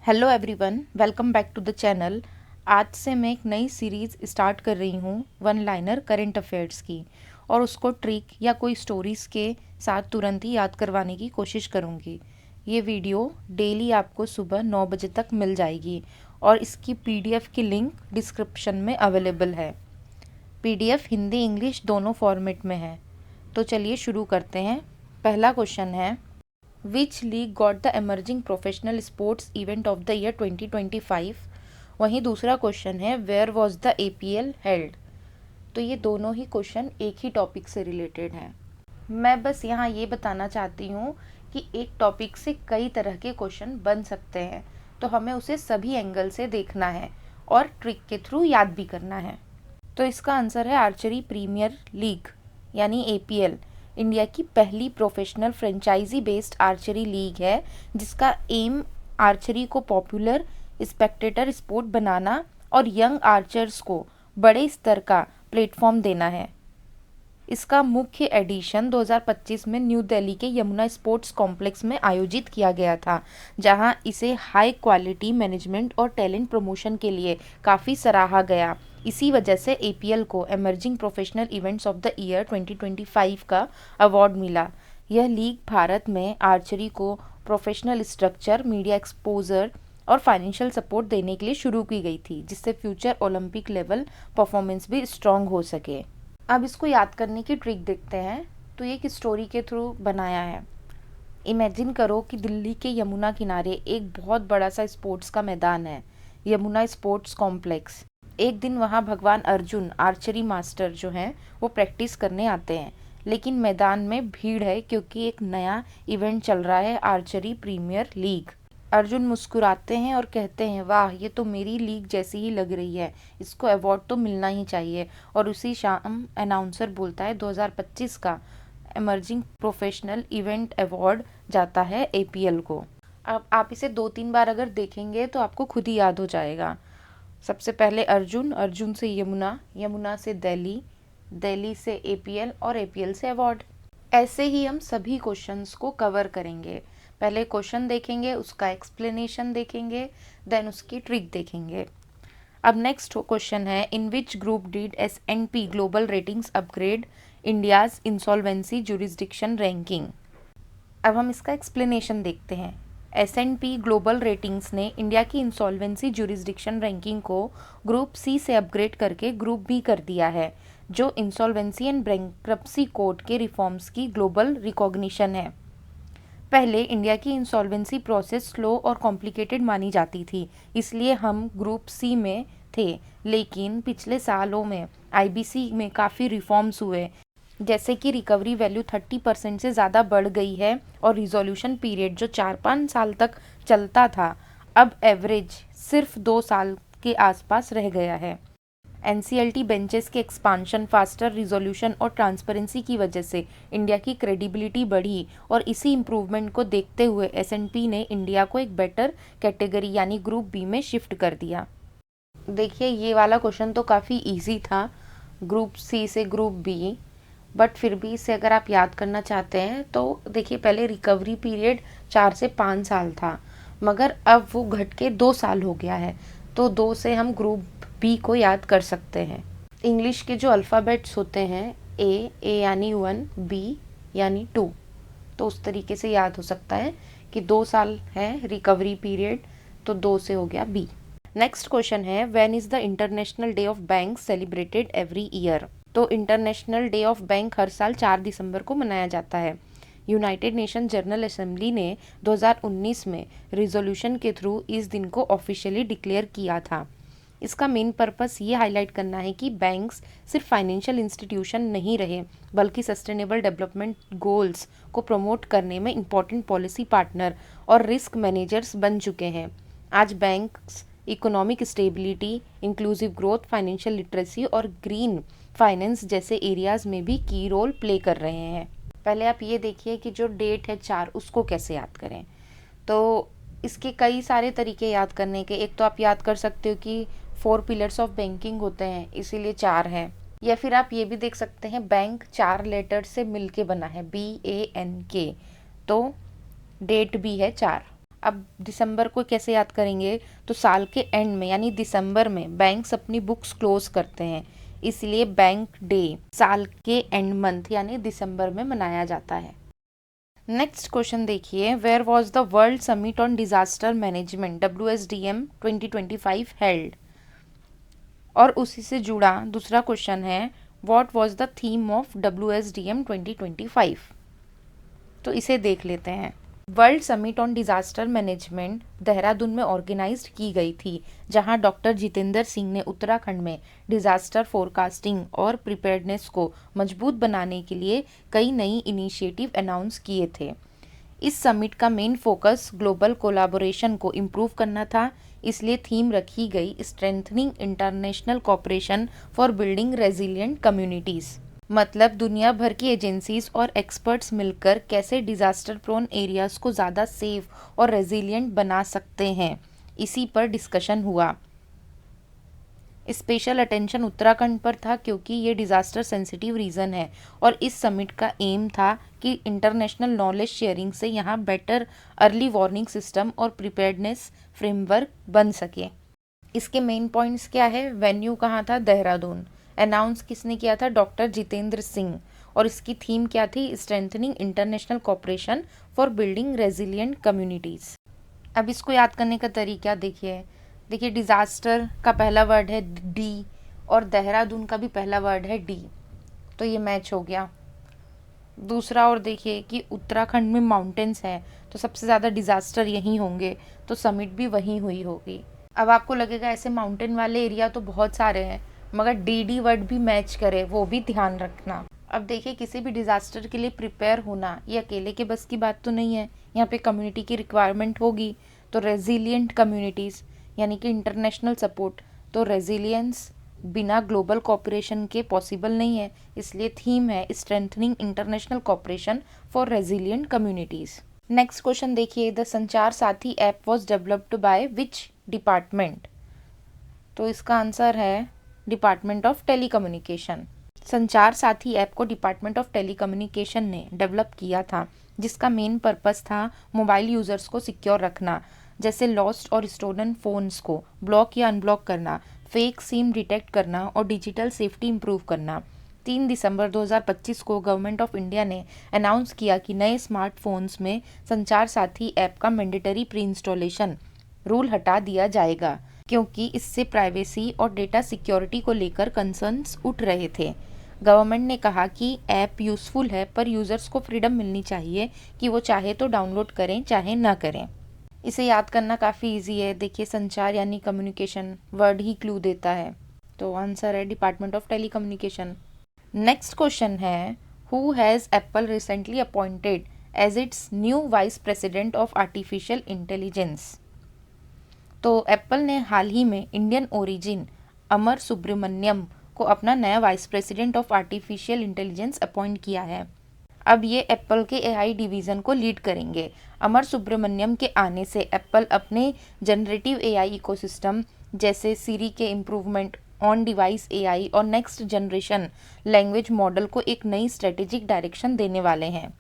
Hello everyone, welcome back to the channel. आज से मैं एक नई सीरीज़ स्टार्ट कर रही हूँ वन लाइनर करंट अफेयर्स की, और उसको ट्रिक या कोई स्टोरीज़ के साथ तुरंत ही याद करवाने की कोशिश करूँगी। ये वीडियो डेली आपको सुबह 9 बजे तक मिल जाएगी और इसकी पीडीएफ की लिंक डिस्क्रिप्शन में अवेलेबल है। पीडीएफ हिंदी इंग्लिश दोनों फॉर्मेट में है। तो चलिए शुरू करते हैं। पहला क्वेश्चन है, Which league got the emerging professional sports event of the year 2025? वहीं दूसरा क्वेश्चन है, Where was the APL held? तो ये दोनों ही क्वेश्चन एक ही टॉपिक से रिलेटेड हैं। मैं बस यहाँ ये बताना चाहती हूँ कि एक टॉपिक से कई तरह के क्वेश्चन बन सकते हैं, तो हमें उसे सभी एंगल से देखना है और ट्रिक के थ्रू याद भी करना है। तो इसका आंसर है आर्चरी प्रीमियर लीग यानी APL। इंडिया की पहली professional franchise based archery league है, जिसका एम आर्चरी को पॉपुलर स्पेक्टेटर स्पोर्ट बनाना और यंग आर्चर्स को बड़े स्तर का प्लेटफॉर्म देना है। इसका मुख्य एडिशन 2025 में न्यू दिल्ली के यमुना स्पोर्ट्स कॉम्प्लेक्स में आयोजित किया गया था, जहां इसे हाई क्वालिटी मैनेजमेंट और टैलेंट प्रमोशन के लिए काफ़ी सराहा गया। इसी वजह से APL को emerging professional events of the year 2025 का अवार्ड मिला। यह लीग भारत में आर्चरी को प्रोफेशनल स्ट्रक्चर, मीडिया एक्सपोजर और फाइनेंशियल सपोर्ट देने के लिए शुरू की गई थी, जिससे फ्यूचर ओलंपिक लेवल परफॉर्मेंस भी स्ट्रॉन्ग हो सके। अब इसको याद करने की ट्रिक देखते हैं। तो ये एक स्टोरी के थ्रू बनाया है। इमेजिन करो कि दिल्ली के यमुना किनारे एक बहुत बड़ा सा स्पोर्ट्स का मैदान है, यमुना स्पोर्ट्स कॉम्प्लेक्स। एक दिन वहाँ भगवान अर्जुन आर्चरी मास्टर जो हैं वो प्रैक्टिस करने आते हैं, लेकिन मैदान में भीड़ है क्योंकि एक नया इवेंट चल रहा है, आर्चरी प्रीमियर लीग। अर्जुन मुस्कुराते हैं और कहते हैं, वाह, ये तो मेरी लीग जैसी ही लग रही है, इसको अवार्ड तो मिलना ही चाहिए। और उसी शाम अनाउंसर बोलता है 2025 का एमर्जिंग प्रोफेशनल इवेंट अवार्ड जाता है APL को। अब आप इसे 2-3 बार अगर देखेंगे तो आपको खुद ही याद हो जाएगा। सबसे पहले अर्जुन, अर्जुन से यमुना, यमुना से दिल्ली, दिल्ली से APL और APL से अवार्ड। ऐसे ही हम सभी क्वेश्चंस को कवर करेंगे। पहले क्वेश्चन देखेंगे, उसका एक्सप्लेनेशन देखेंगे, देन उसकी ट्रिक देखेंगे। अब नेक्स्ट क्वेश्चन है, in which group did S&P global ratings upgrade India's insolvency jurisdiction ranking. अब हम इसका एक्सप्लेनेशन देखते हैं। S&P ग्लोबल रेटिंग्स ने इंडिया की इंसॉल्वेंसी जुरिस्डिक्शन रैंकिंग को ग्रुप C से अपग्रेड करके ग्रुप B कर दिया है, जो इंसॉल्वेंसी एंड बैंक्रप्सी कोड के रिफॉर्म्स की ग्लोबल रिकॉग्निशन है। पहले इंडिया की इंसॉल्वेंसी प्रोसेस स्लो और कॉम्प्लिकेटेड मानी जाती थी, इसलिए हम ग्रुप C में थे। लेकिन पिछले सालों में IBC में काफ़ी रिफॉर्म्स हुए, जैसे कि रिकवरी वैल्यू 30% से ज़्यादा बढ़ गई है और रिजोल्यूशन पीरियड जो 4-5 साल तक चलता था, अब एवरेज सिर्फ 2 साल के आसपास रह गया है। NCLT बेंचेस के एक्सपांशन, फास्टर रिजोल्यूशन और ट्रांसपेरेंसी की वजह से इंडिया की क्रेडिबिलिटी बढ़ी, और इसी इम्प्रूवमेंट को देखते हुए S&P ने इंडिया को एक बेटर कैटेगरी यानी ग्रुप B में शिफ्ट कर दिया। देखिए, ये वाला क्वेश्चन तो काफ़ी इजी था, ग्रुप C से ग्रुप B, बट फिर भी इसे अगर आप याद करना चाहते हैं तो देखिए, पहले रिकवरी पीरियड 4 से 5 साल था, मगर अब वो घट के 2 साल हो गया है, तो 2 से हम ग्रुप B को याद कर सकते हैं। इंग्लिश के जो अल्फ़ाबेट्स होते हैं, A यानी 1, B यानी 2, तो उस तरीके से याद हो सकता है कि 2 साल है रिकवरी पीरियड, तो 2 से हो गया B। नेक्स्ट क्वेश्चन है, when is the international day of bank celebrated every year. तो इंटरनेशनल डे ऑफ बैंक हर साल 4 दिसंबर को मनाया जाता है। यूनाइटेड नेशन जनरल असेंबली ने 2019 में रिजोल्यूशन के थ्रू इस दिन को ऑफिशियली डिक्लेयर किया था। इसका मेन पर्पस ये हाईलाइट करना है कि बैंक्स सिर्फ फाइनेंशियल इंस्टीट्यूशन नहीं रहे, बल्कि सस्टेनेबल डेवलपमेंट गोल्स को प्रमोट करने में इम्पॉर्टेंट पॉलिसी पार्टनर और रिस्क मैनेजर्स बन चुके हैं। आज banks economic stability, inclusive growth, financial literacy और ग्रीन फाइनेंस जैसे एरियाज में भी की रोल प्ले कर रहे हैं। पहले आप ये देखिए कि जो डेट है 4, उसको कैसे याद करें। तो इसके कई सारे तरीके याद करने के। एक तो आप याद कर सकते हो कि 4 पिलर्स ऑफ बैंकिंग होते हैं, इसीलिए 4 है। या फिर आप ये भी देख सकते हैं, बैंक 4 लेटर से मिलके बना है, BANK, तो डेट भी है 4। अब दिसंबर को कैसे याद करेंगे, तो साल के एंड में यानी दिसंबर में बैंक्स अपनी बुक्स क्लोज करते हैं, इसलिए बैंक डे साल के एंड मंथ यानी दिसंबर में मनाया जाता है। नेक्स्ट क्वेश्चन देखिए, where was the world summit on disaster management WSDM 2025 held. और उसी से जुड़ा दूसरा क्वेश्चन है, what was the theme of WSDM 2025। तो इसे देख लेते हैं। World summit on disaster management Dehradun में ऑर्गेनाइज्ड की गई थी, जहां डॉक्टर जितेंद्र सिंह ने उत्तराखंड में डिजास्टर फोरकास्टिंग और प्रिपेयर्डनेस को मजबूत बनाने के लिए कई नई इनिशिएटिव अनाउंस किए थे। इस समिट का मेन फोकस ग्लोबल कोलैबोरेशन को इम्प्रूव करना था, इसलिए थीम रखी गई strengthening international cooperation for building resilient communities. मतलब दुनिया भर की एजेंसीज और एक्सपर्ट्स मिलकर कैसे डिजास्टर प्रोन एरियाज को ज़्यादा सेफ और रेजिलिएंट बना सकते हैं, इसी पर डिस्कशन हुआ। स्पेशल अटेंशन उत्तराखंड पर था क्योंकि ये डिज़ास्टर सेंसिटिव रीजन है और इस समिट का एम था कि इंटरनेशनल नॉलेज शेयरिंग से यहाँ बेटर अर्ली वार्निंग सिस्टम और प्रिपेयर्डनेस फ्रेमवर्क बन सके। इसके मेन पॉइंट्स क्या है, वेन्यू कहाँ था, देहरादून। अनाउंस किसने किया था, डॉक्टर जितेंद्र सिंह। और इसकी थीम क्या थी, strengthening international cooperation for building resilient communities. अब इसको याद करने का तरीका देखिए डिज़ास्टर का पहला वर्ड है डी और देहरादून का भी पहला वर्ड है डी, तो ये मैच हो गया। दूसरा और देखिए कि उत्तराखंड में माउंटेन्स है तो सबसे ज़्यादा डिज़ास्टर यहीं होंगे, तो समिट भी वहीं हुई होगी। अब आपको लगेगा ऐसे माउंटेन वाले एरिया तो बहुत सारे हैं, मगर डी वर्ड भी मैच करे, वो भी ध्यान रखना। अब देखिए किसी भी डिज़ास्टर के लिए प्रिपेयर होना ये अकेले के बस की बात तो नहीं है, यहाँ पे कम्युनिटी की रिक्वायरमेंट होगी। तो रेजिलिएंट कम्युनिटीज़ यानी कि इंटरनेशनल सपोर्ट, तो रेजिलियंस बिना ग्लोबल कोऑपरेशन के पॉसिबल नहीं है, इसलिए थीम है strengthening international cooperation for resilient communities. Next question देखिए, द संचार साथी app was developed by which department. तो इसका आंसर है डिपार्टमेंट ऑफ टेलीकम्युनिकेशन। संचार साथी ऐप को डिपार्टमेंट ऑफ टेलीकम्युनिकेशन ने डेवलप किया था, जिसका मेन पर्पस था मोबाइल यूजर्स को सिक्योर रखना, जैसे लॉस्ट और स्टोलन फ़ोन्स को ब्लॉक या अनब्लॉक करना, फेक सिम डिटेक्ट करना और डिजिटल सेफ्टी इंप्रूव करना। 3 दिसंबर 2025 को गवर्नमेंट ऑफ इंडिया ने अनाउंस किया कि नए स्मार्टफोन्स में संचार साथी ऐप का मैंडेटरी प्री इंस्टॉलेशन रूल हटा दिया जाएगा, क्योंकि इससे प्राइवेसी और डेटा सिक्योरिटी को लेकर कंसर्न्स उठ रहे थे। गवर्नमेंट ने कहा कि ऐप यूज़फुल है, पर यूज़र्स को फ्रीडम मिलनी चाहिए कि वो चाहे तो डाउनलोड करें चाहे ना करें। इसे याद करना काफ़ी इजी है, देखिए संचार यानी कम्युनिकेशन वर्ड ही क्लू देता है, तो आंसर है department of telecommunication. Next question है, who has Apple recently appointed as its new vice president of artificial intelligence. तो एप्पल ने हाल ही में इंडियन ओरिजिन अमर सुब्रमण्यम को अपना नया vice president of artificial intelligence appoint किया है। अब ये एप्पल के AI डिवीज़न को लीड करेंगे। अमर सुब्रमण्यम के आने से एप्पल अपने जनरेटिव AI इकोसिस्टम जैसे सीरी के इम्प्रूवमेंट, ऑन डिवाइस AI और नेक्स्ट जनरेशन लैंग्वेज मॉडल को एक नई स्ट्रेटेजिक डायरेक्शन देने वाले हैं।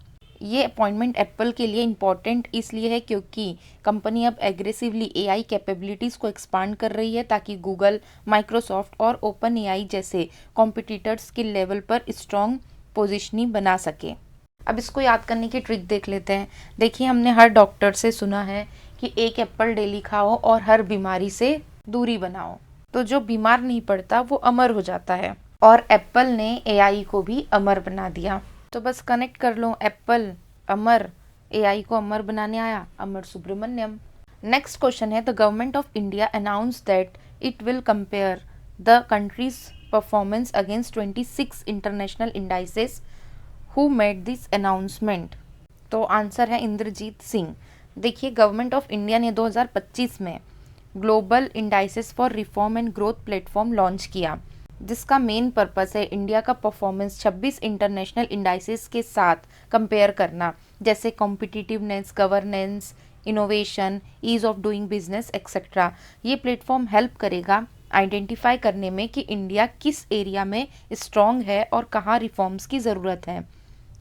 ये अपॉइंटमेंट एप्पल के लिए इम्पॉर्टेंट इसलिए है क्योंकि कंपनी अब एग्रेसिवली AI कैपेबिलिटीज़ को एक्सपांड कर रही है, ताकि गूगल, माइक्रोसॉफ्ट और ओपन AI जैसे कॉम्पिटिटर्स के लेवल पर स्ट्रॉन्ग पोजिशनिंग बना सके। अब इसको याद करने की ट्रिक देख लेते हैं। देखिए हमने हर डॉक्टर से सुना है कि एक एप्पल डेली खाओ और हर बीमारी से दूरी बनाओ, तो जो बीमार नहीं पड़ता वो अमर हो जाता है, और एप्पल ने AI को भी अमर बना दिया। तो बस कनेक्ट कर लो, एप्पल अमर, AI को अमर बनाने आया अमर सुब्रमण्यम। नेक्स्ट क्वेश्चन है, the government of India announce that it will compare the countries performance against 26 international indices, who made this announcement. तो आंसर है इंद्रजीत सिंह। देखिए गवर्नमेंट ऑफ इंडिया ने 2025 में global indices for reform and growth platform launch किया, जिसका main purpose है India का performance 26 international indices के साथ कंपेयर करना, जैसे competitiveness, governance, innovation, ease of doing business etcetera. ये प्लेटफॉर्म हेल्प करेगा आइडेंटिफाई करने में कि इंडिया किस एरिया में स्ट्रॉन्ग है और कहाँ रिफॉर्म्स की ज़रूरत है।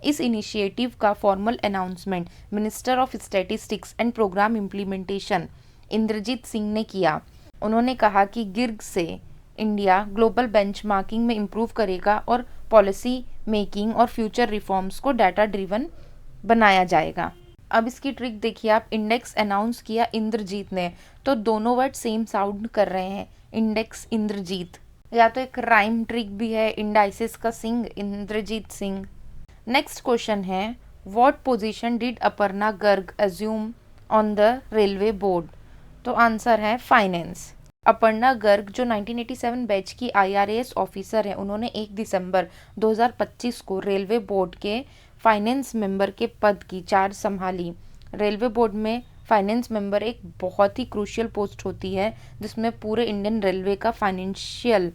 इस इनिशिएटिव का formal announcement minister of statistics and programme implementation Inderjit Singh ने किया। उन्होंने कहा कि गिर्ग से इंडिया ग्लोबल बेंचमार्किंग में इम्प्रूव करेगा और पॉलिसी मेकिंग और फ्यूचर रिफॉर्म्स को डाटा ड्रिवन बनाया जाएगा। अब इसकी ट्रिक देखिए आप, इंडेक्स अनाउंस किया इंद्रजीत ने, तो दोनों वर्ड सेम साउंड कर रहे हैं, इंडेक्स इंद्रजीत। या तो एक राइम ट्रिक भी है, इंडाइसिस का सिंह इंद्रजीत सिंह। नेक्स्ट क्वेश्चन है, what position did Aparna Garg assume on the railway board? तो आंसर है फाइनेंस। अपर्णा गर्ग जो 1987 बैच की IRAS ऑफिसर है, उन्होंने 1 दिसंबर 2025 को रेलवे बोर्ड के फाइनेंस मेंबर के पद की चार्ज संभाली। रेलवे बोर्ड में फाइनेंस मेंबर एक बहुत ही क्रूशियल पोस्ट होती है जिसमें पूरे इंडियन रेलवे का financial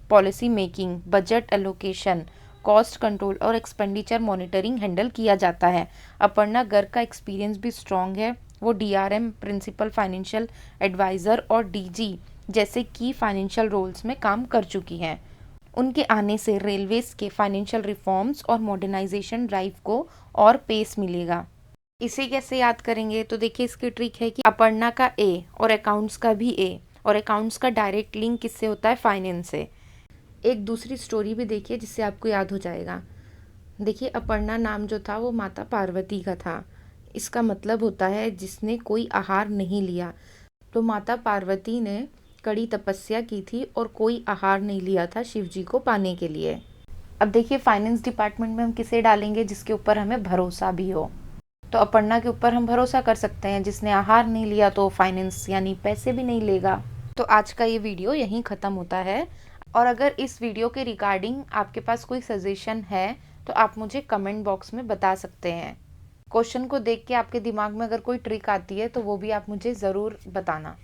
policy making, budget allocation, cost control और एक्सपेंडिचर मॉनिटरिंग हैंडल किया जाता है। अपर्णा गर्ग का एक्सपीरियंस भी स्ट्रॉन्ग है। वो DRM प्रिंसिपल फाइनेंशियल एडवाइज़र और DG जैसे की फाइनेंशियल रोल्स में काम कर चुकी हैं। उनके आने से रेलवेज के फाइनेंशियल रिफॉर्म्स और मॉडर्नाइजेशन ड्राइव को और पेस मिलेगा। इसे कैसे याद करेंगे? तो देखिए इसकी ट्रिक है कि अपर्णा का A और अकाउंट्स का भी A, और अकाउंट्स का डायरेक्ट लिंक किससे होता है? फाइनेंस से। एक दूसरी स्टोरी भी देखिए जिससे आपको याद हो जाएगा। देखिए अपर्णा नाम जो था वो माता पार्वती का था। इसका मतलब होता है जिसने कोई आहार नहीं लिया। तो माता पार्वती ने कड़ी तपस्या की थी और कोई आहार नहीं लिया था शिव जी को पाने के लिए। अब देखिए फाइनेंस डिपार्टमेंट में हम किसे डालेंगे? जिसके ऊपर हमें भरोसा भी हो। तो अपर्णा के ऊपर हम भरोसा कर सकते हैं, जिसने आहार नहीं लिया तो फाइनेंस यानी पैसे भी नहीं लेगा। तो आज का ये वीडियो यहीं ख़त्म होता है। और अगर इस वीडियो के रिगार्डिंग आपके पास कोई सजेशन है तो आप मुझे कमेंट बॉक्स में बता सकते हैं। क्वेश्चन को देख के आपके दिमाग में अगर कोई ट्रिक आती है तो वो भी आप मुझे ज़रूर बताना।